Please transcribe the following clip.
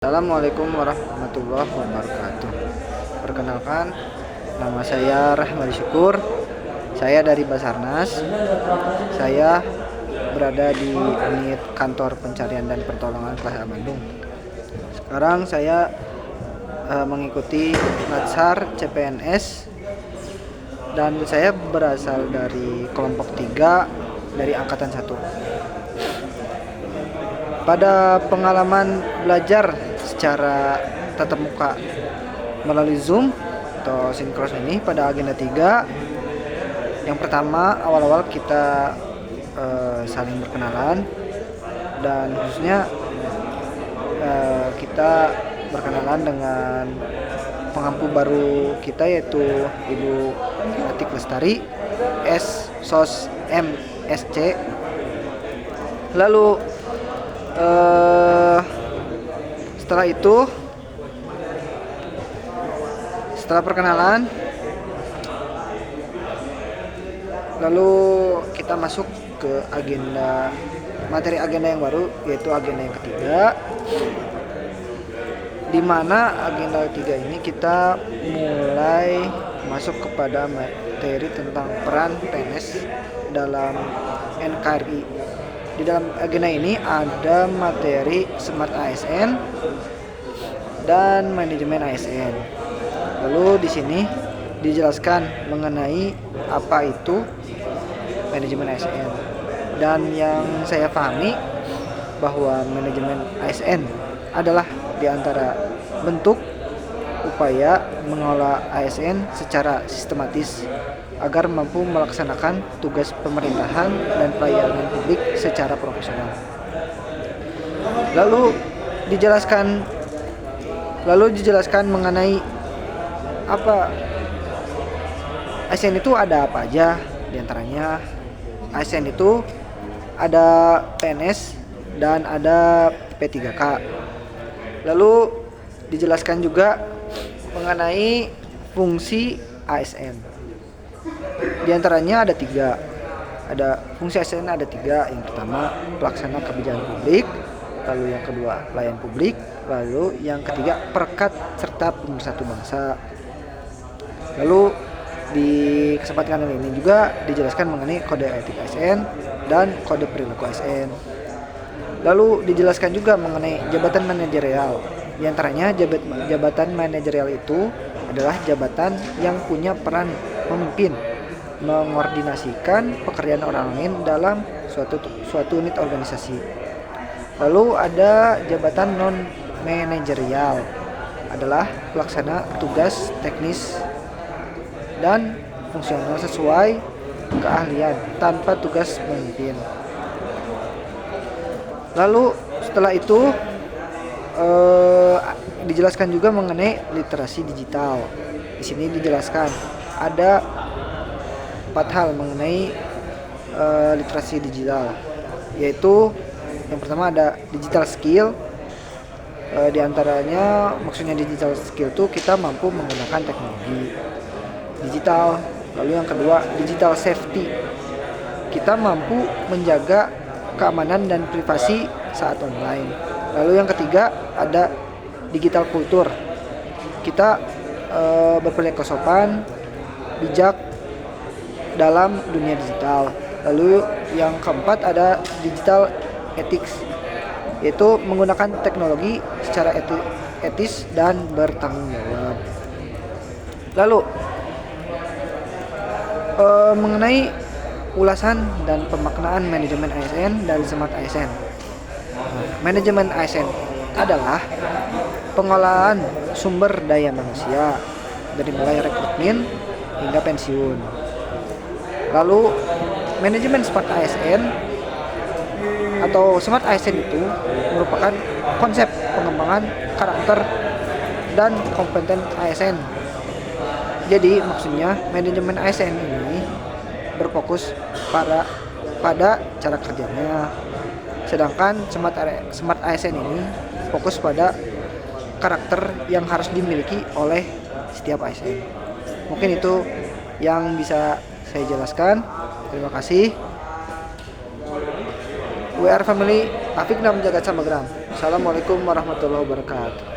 Assalamualaikum warahmatullahi wabarakatuh. Perkenalkan, nama saya Rahmadi Syukur. Saya dari Basarnas. Saya berada di unit kantor pencarian dan pertolongan kelas A Bandung. Sekarang saya mengikuti Latsar CPNS dan saya berasal dari kelompok 3 dari angkatan 1. Pada pengalaman belajar secara tatap muka melalui Zoom atau sinkron ini pada agenda 3, yang pertama awal-awal kita saling berkenalan dan khususnya kita berkenalan dengan pengampu baru kita, yaitu Ibu Atik Lestari SOS MSC. Lalu setelah perkenalan, lalu kita masuk ke materi agenda yang baru, yaitu agenda yang ketiga, di mana agenda ketiga ini kita mulai masuk kepada materi tentang peran PNS dalam NKRI. Di dalam agenda ini ada materi Smart ASN dan manajemen ASN. Lalu di sini dijelaskan mengenai apa itu manajemen ASN. Dan yang saya pahami bahwa manajemen ASN adalah di antara bentuk upaya mengelola ASN secara sistematis agar mampu melaksanakan tugas pemerintahan dan pelayanan publik secara profesional. Lalu dijelaskan mengenai apa ASN itu, ada apa aja. Di antaranya ASN itu ada PNS dan ada P3K. Lalu dijelaskan juga mengenai fungsi ASN. Di antaranya ada 3. Ada fungsi ASN ada 3. Yang pertama, pelaksana kebijakan publik. Lalu yang kedua, pelayan publik. Lalu yang ketiga, perekat serta pemersatu bangsa. Lalu di kesempatan kali ini juga dijelaskan mengenai kode etik ASN dan kode perilaku ASN. Lalu dijelaskan juga mengenai jabatan manajerial. Di antaranya jabatan manajerial itu adalah jabatan yang punya peran memimpin, mengordinasikan pekerjaan orang lain dalam suatu unit organisasi. Lalu ada jabatan non manajerial, adalah pelaksana tugas teknis dan fungsional sesuai keahlian tanpa tugas memimpin. Lalu setelah itu dijelaskan juga mengenai literasi digital. Di sini dijelaskan ada 4 hal mengenai literasi digital, yaitu yang pertama ada digital skill. Di antaranya maksudnya digital skill itu kita mampu menggunakan teknologi digital. Lalu yang kedua, digital safety. Kita mampu menjaga keamanan dan privasi saat online. Lalu yang ketiga ada digital kultur. Kita berperilaku sopan, bijak dalam dunia digital. Lalu yang keempat ada digital ethics, yaitu menggunakan teknologi secara etis dan bertanggung jawab. Lalu mengenai ulasan dan pemaknaan manajemen ASN dan Smart ASN. Manajemen ASN adalah pengolahan sumber daya manusia dari mulai rekrutmen hingga pensiun. Lalu manajemen Smart ASN atau Smart ASN itu merupakan konsep pengembangan karakter dan kompeten ASN. Jadi maksudnya manajemen ASN ini berfokus pada cara kerjanya, sedangkan Smart ASN ini fokus pada karakter yang harus dimiliki oleh setiap ASN. Mungkin itu yang bisa saya jelaskan. Terima kasih. We are family, Afik Nam Jagat Samagram. Assalamualaikum warahmatullahi wabarakatuh.